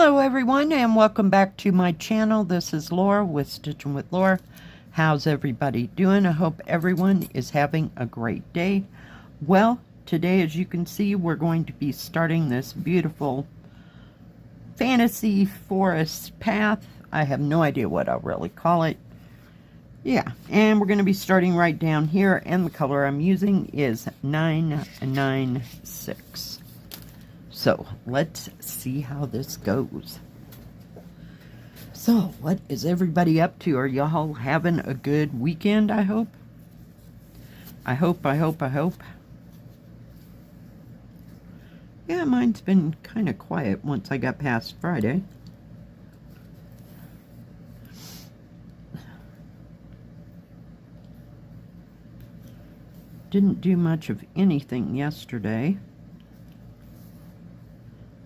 Hello everyone and welcome back to my channel. This is Laura with Stitchin with Laura. How's everybody doing? I hope everyone is having a great day. Well, today as you can see we're going to be starting this beautiful fantasy forest path. I have no idea what I'll really call it. Yeah, and we're going to be starting right down here, and the color I'm using is 996. So let's see how this goes. So what is everybody up to? Are y'all having a good weekend, I hope? I hope. Yeah, mine's been kind of quiet once I got past Friday. Didn't do much of anything yesterday.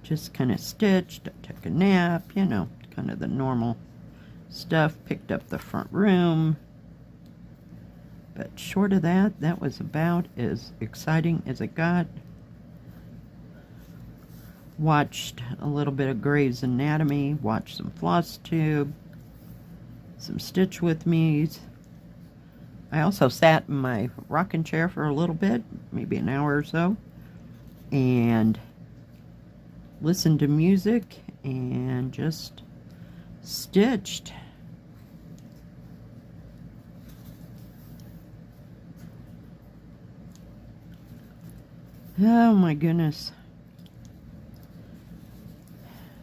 Just kind of stitched, took a nap, you know, kind of the normal stuff. Picked up the front room. But short of that, that was about as exciting as it got. Watched a little bit of Grey's Anatomy, watched some Floss Tube, some Stitch With Me's. I also sat in my rocking chair for a little bit, maybe an hour or so, and listened to music and just stitched. Oh my goodness.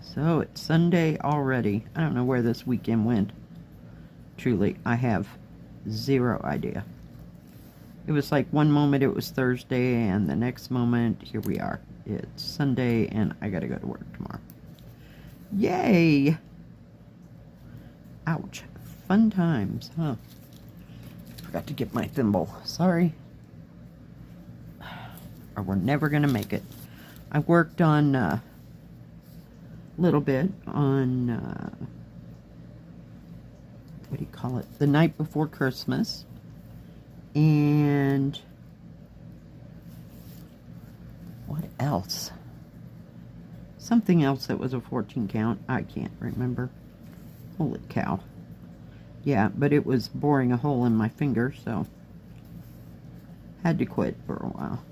So it's Sunday already. I don't know where this weekend went. Truly, I have zero idea. It was like one moment it was Thursday and the next moment here we are. It's Sunday and I gotta go to work tomorrow. Yay! Ouch. Fun times, huh? Forgot to get my thimble. Sorry. Or we're never gonna make it. I worked on a little bit on what do you call it? The night before Christmas. And what else? Something else that was a 14 count. I can't remember. Holy cow. Yeah, but it was boring a hole in my finger, so had to quit for a while.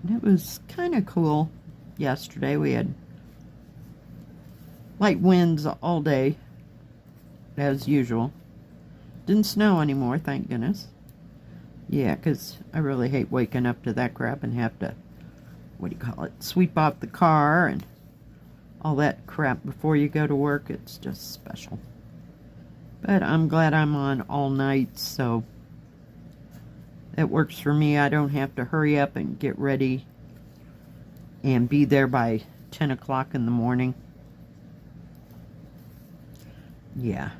And it was kind of cool. Yesterday we had light winds all day, as usual. Didn't snow anymore, thank goodness. Yeah, because I really hate waking up to that crap and have to, what do you call it, sweep off the car and all that crap before you go to work. It's just special. But I'm glad I'm on all night, so it works for me. I don't have to hurry up and get ready and be there by 10 o'clock in the morning. Yeah.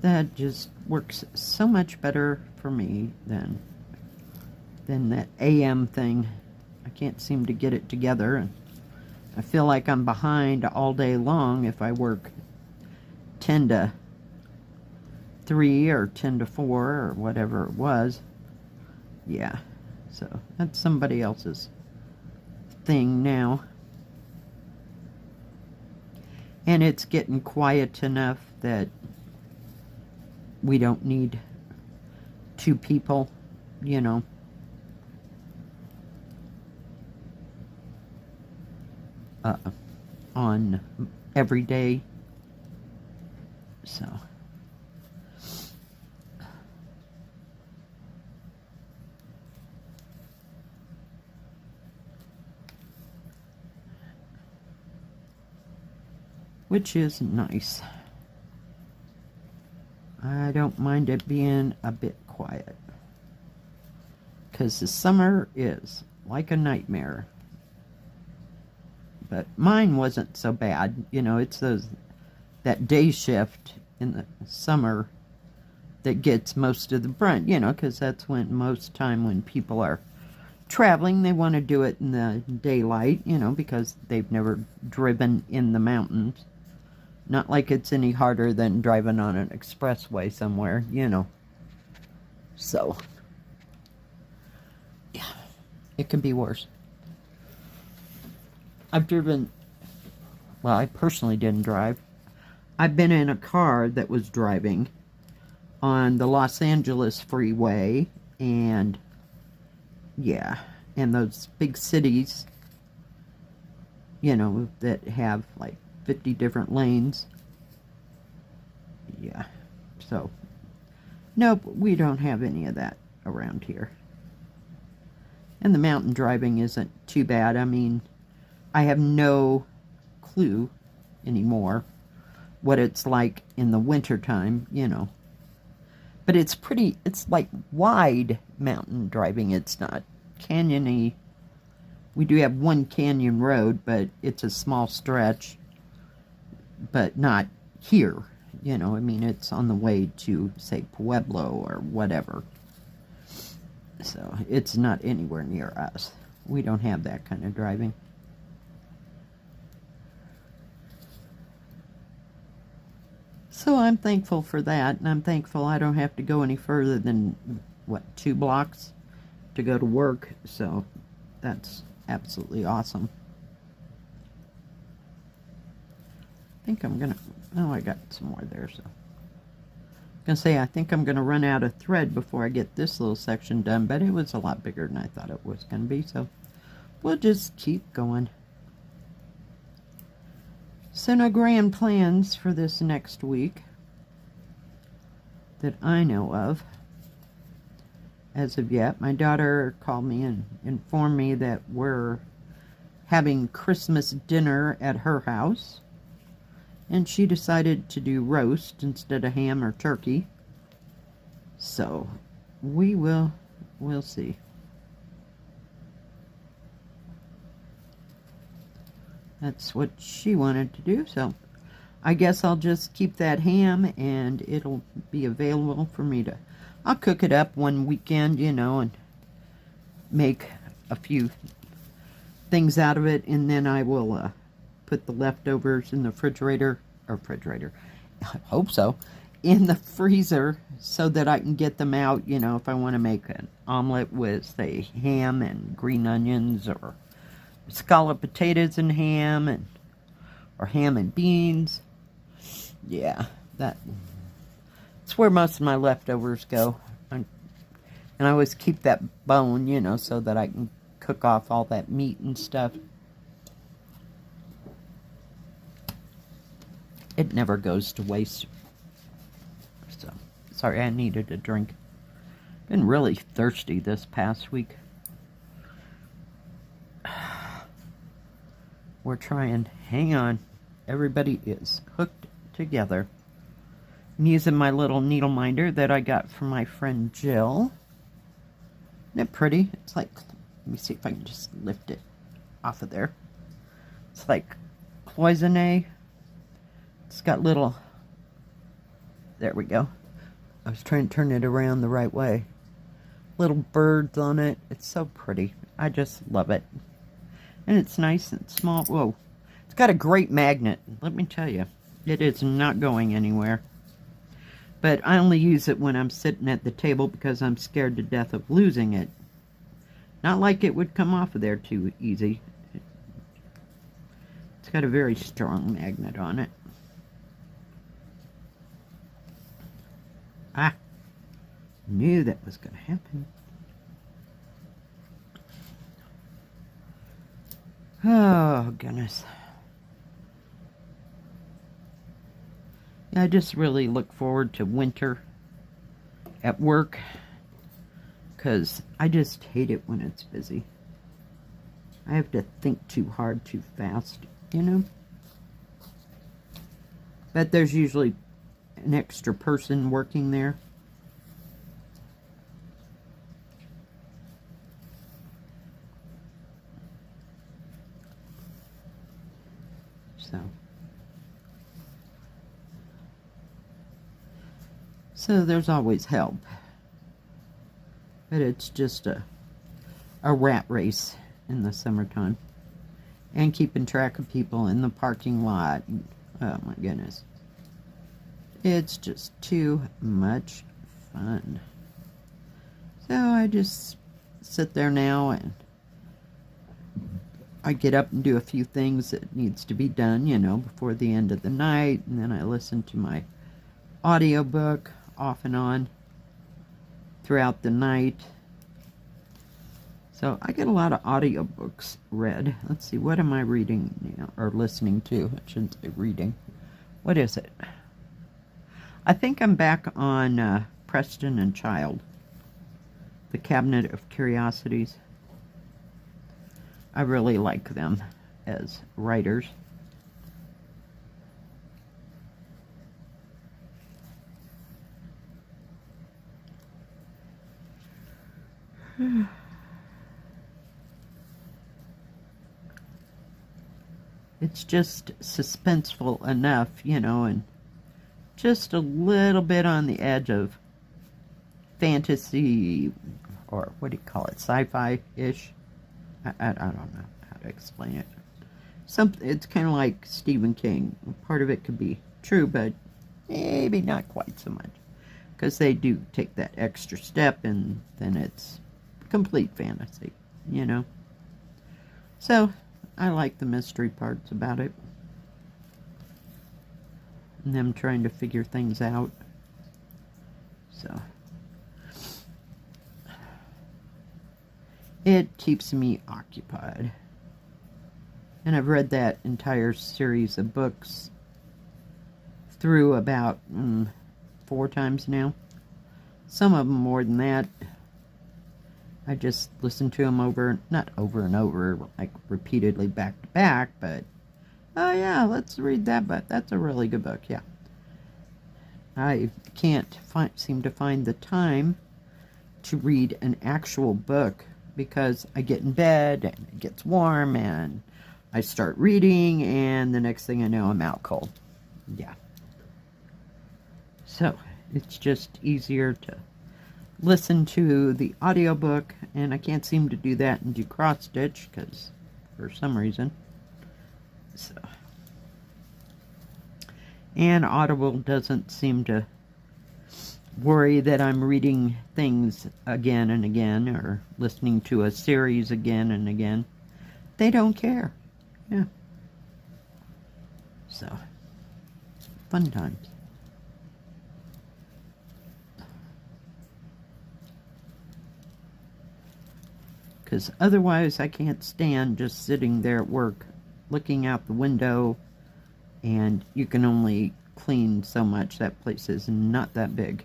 That just works so much better for me than that AM thing. I can't seem to get it together, and I feel like I'm behind all day long if I work 10 to 3 or 10 to 4 or whatever it was. Yeah, so that's somebody else's thing now. And it's getting quiet enough that we don't need 2 people, you know. On every day. So which is nice. I don't mind it being a bit quiet, because the summer is like a nightmare. But mine wasn't so bad, you know. It's that day shift in the summer that gets most of the brunt, you know, because that's when most time when people are traveling, they want to do it in the daylight, you know, because they've never driven in the mountains. Not like it's any harder than driving on an expressway somewhere, you know. So, It could be worse. I've driven, well, I personally didn't drive. I've been in a car that was driving on the Los Angeles freeway, and yeah, and those big cities, you know, that have like 50 different lanes. Yeah, so nope, we don't have any of that around here. And the mountain driving isn't too bad. I mean, I have no clue anymore what it's like in the wintertime, you know. But it's pretty, it's like wide mountain driving. It's not canyony. We do have one canyon road, but it's a small stretch. But not here, you know. I mean, it's on the way to, say, Pueblo or whatever. So it's not anywhere near us. We don't have that kind of driving. So I'm thankful for that, and I'm thankful I don't have to go any further than, what, 2 blocks to go to work. So that's absolutely awesome. I think I'm gonna, oh, I got some more there, so. I was gonna say, I think I'm gonna run out of thread before I get this little section done, but it was a lot bigger than I thought it was gonna be, so we'll just keep going. So no grand plans for this next week that I know of as of yet. My daughter called me and informed me that we're having Christmas dinner at her house, and she decided to do roast instead of ham or turkey. So we'll see. That's what she wanted to do, so I guess I'll just keep that ham, and it'll be available for me to, I'll cook it up one weekend, you know, and make a few things out of it, and then I will put the leftovers in the refrigerator, I hope so, in the freezer, so that I can get them out, you know, if I want to make an omelet with, say, ham and green onions, or scalloped potatoes and ham, or ham and beans. Yeah, that's where most of my leftovers go. And I always keep that bone, you know, so that I can cook off all that meat and stuff. It never goes to waste. So, sorry, I needed a drink. Been really thirsty this past week. We're trying. Hang on. Everybody is hooked together. I'm using my little needle minder that I got from my friend Jill. Isn't it pretty? It's like, let me see if I can just lift it off of there. It's like cloisonne. It's got little, there we go. I was trying to turn it around the right way. Little birds on it. It's so pretty. I just love it. And it's nice and small. Whoa. It's got a great magnet. Let me tell you. It is not going anywhere. But I only use it when I'm sitting at the table because I'm scared to death of losing it. Not like it would come off of there too easy. It's got a very strong magnet on it. Ah. Knew that was going to happen. Oh, goodness. Yeah, I just really look forward to winter at work, because I just hate it when it's busy. I have to think too hard, too fast, you know? But there's usually an extra person working there. So there's always help. But it's just a rat race in the summertime. And keeping track of people in the parking lot. Oh my goodness. It's just too much fun. So I just sit there now and I get up and do a few things that needs to be done, you know, before the end of the night, and then I listen to my audiobook off and on throughout the night. So I get a lot of audiobooks read. Let's see, what am I reading now, or listening to? I shouldn't say reading. What is it? I think I'm back on Preston and Child, The Cabinet of Curiosities. I really like them as writers. It's just suspenseful enough, you know, and just a little bit on the edge of fantasy, or what do you call it, sci-fi-ish. I don't know how to explain it. It's kind of like Stephen King. Part of it could be true, but maybe not quite so much, because they do take that extra step, and then it's complete fantasy, you know. So I like the mystery parts about it, and them trying to figure things out. So it keeps me occupied. And I've read that entire series of books through about 4 times now. Some of them more than that. I just listen to them not over and over, like repeatedly back to back, but, oh yeah, let's read that book. That's a really good book, yeah. I can't seem to find the time to read an actual book, because I get in bed and it gets warm and I start reading, and the next thing I know, I'm out cold. Yeah. So it's just easier to listen to the audiobook, and I can't seem to do that and do cross stitch, because for some reason. So, and Audible doesn't seem to worry that I'm reading things again and again, or listening to a series again and again. They don't care. Yeah. So, fun times. Because otherwise I can't stand just sitting there at work looking out the window, and you can only clean so much. That place is not that big.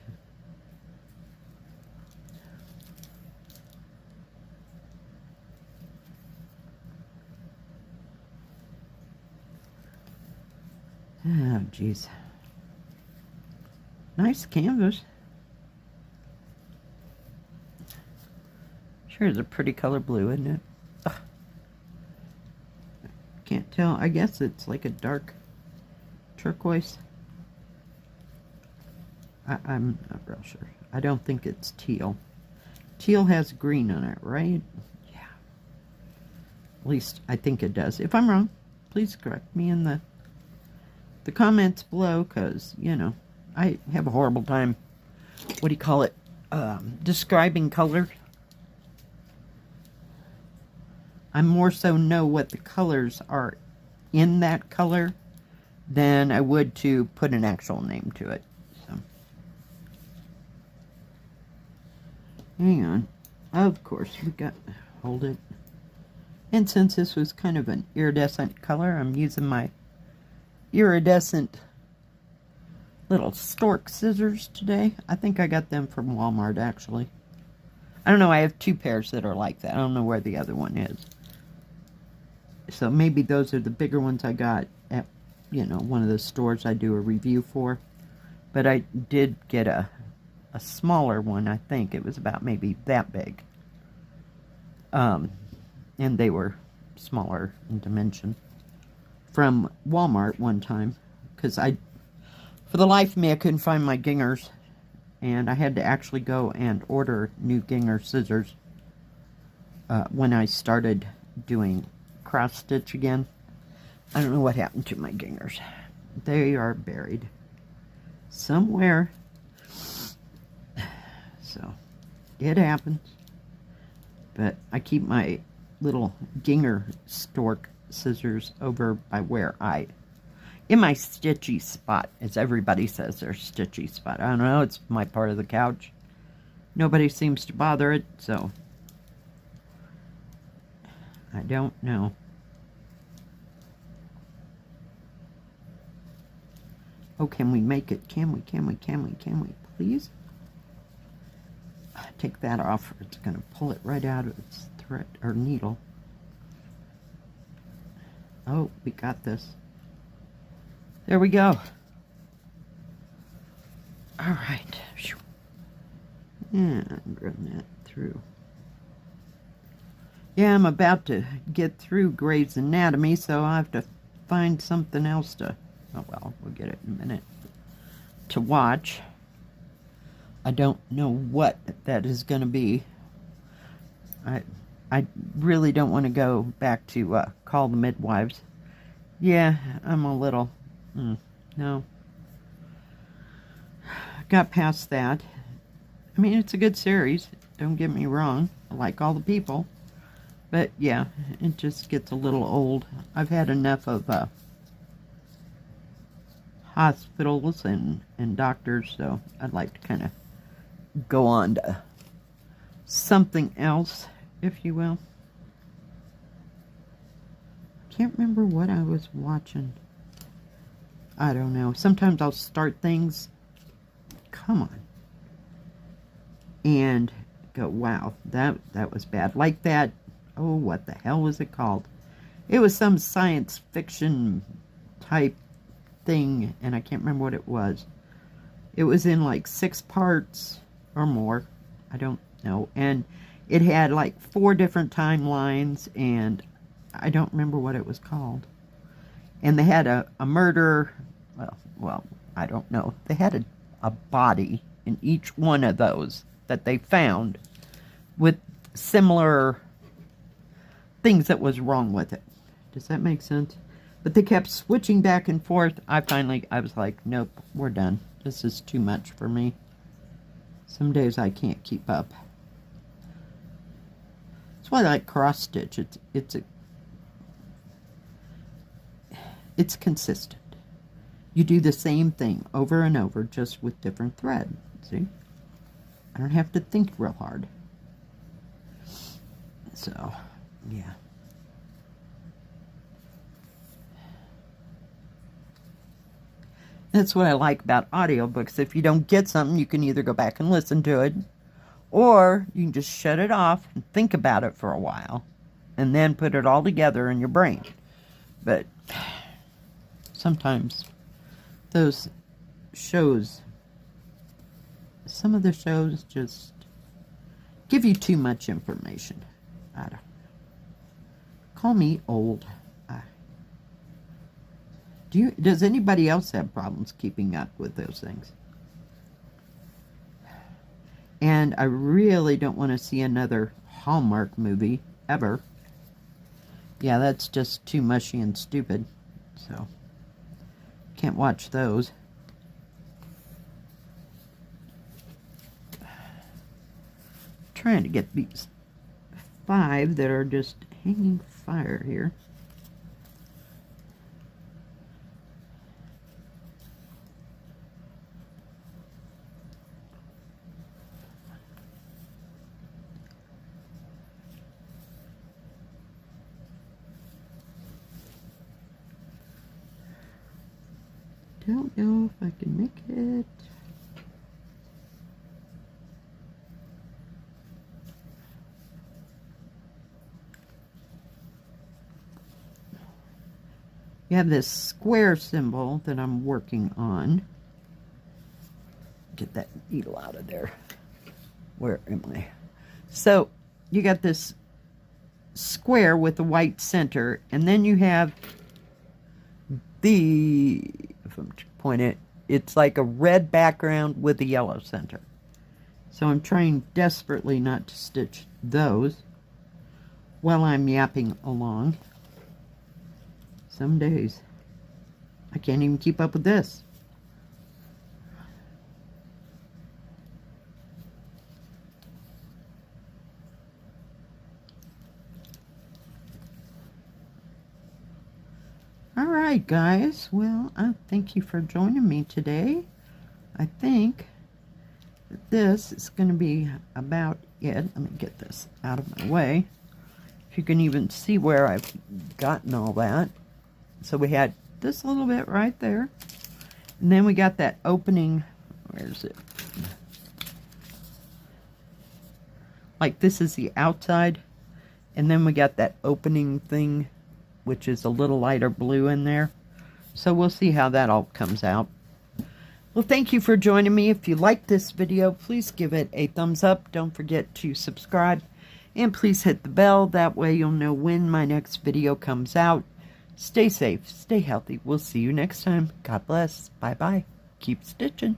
Oh, jeez. Nice canvas. Sure is a pretty color blue, isn't it? Ugh. Can't tell. I guess it's like a dark turquoise. I'm not real sure. I don't think it's teal. Teal has green on it, right? Yeah. At least I think it does. If I'm wrong, please correct me in the comments below, because, you know, I have a horrible time, what do you call it, describing color. I more so know what the colors are in that color than I would to put an actual name to it. So, hang on. Of course, we got, hold it. And since this was kind of an iridescent color, I'm using my iridescent little stork scissors today. I think I got them from Walmart, actually. I don't know, I have 2 pairs that are like that. I don't know where the other one is. So maybe those are the bigger ones I got at, you know, one of the stores I do a review for. But I did get a smaller one, I think. It was about maybe that big. And they were smaller in dimension. From Walmart one time, because for the life of me, I couldn't find my gingers, and I had to actually go and order new ginger scissors when I started doing cross stitch again. I don't know what happened to my gingers. They are buried somewhere. So it happens. But I keep my little Ginger stork scissors over by where in my stitchy spot, as everybody says their stitchy spot. I don't know, it's my part of the couch. Nobody seems to bother it, so I don't know. Oh, can we make it? Can we, please? Take that off, or it's going to pull it right out of its thread, or needle. Oh, we got this. There we go. All right. And run that through. Yeah, I'm about to get through Grey's Anatomy, so I have to find something else to... Oh, well, we'll get it in a minute. To watch. I don't know what that is going to be. I really don't want to go back to Call the Midwives. Yeah, I'm a little... no. Got past that. I mean, it's a good series. Don't get me wrong. I like all the people. But, yeah, it just gets a little old. I've had enough of hospitals and doctors, so I'd like to kind of go on to something else, if you will. Can't remember what I was watching. I don't know. Sometimes I'll start things, come on, and go, wow, that was bad. Like that, oh, what the hell was it called? It was some science fiction type thing, and I can't remember what it was. It was in like 6 parts or more. I don't know. And it had like 4 different timelines, and I don't remember what it was called. And they had a murder, well, I don't know. They had a body in each one of those that they found with similar things that was wrong with it. Does that make sense? But they kept switching back and forth. I was like, nope, we're done. This is too much for me. Some days I can't keep up. That's why I like cross stitch. It's consistent. You do the same thing over and over, just with different thread. See? I don't have to think real hard. So, yeah. That's what I like about audiobooks. If you don't get something, you can either go back and listen to it, or you can just shut it off and think about it for a while, and then put it all together in your brain. But sometimes those shows, some of the shows just give you too much information. I don't. Call me old. Does anybody else have problems keeping up with those things? And I really don't want to see another Hallmark movie, ever. Yeah, that's just too mushy and stupid. So, can't watch those. Trying to get these 5 that are just hanging fire here. Don't know if I can make it. You have this square symbol that I'm working on. Get that needle out of there. Where am I? So you got this square with the white center, and then you have the, if I'm pointing it, it's like a red background with a yellow center. So I'm trying desperately not to stitch those while I'm yapping along. Some days I can't even keep up with this. Alright guys, well, I thank you for joining me today. I think that this is going to be about it. Let me get this out of my way. If you can even see where I've gotten all that. So we had this little bit right there. And then we got that opening, where is it? Like this is the outside. And then we got that opening thing, which is a little lighter blue in there. So we'll see how that all comes out. Well, thank you for joining me. If you like this video, please give it a thumbs up. Don't forget to subscribe. And please hit the bell. That way you'll know when my next video comes out. Stay safe. Stay healthy. We'll see you next time. God bless. Bye-bye. Keep stitching.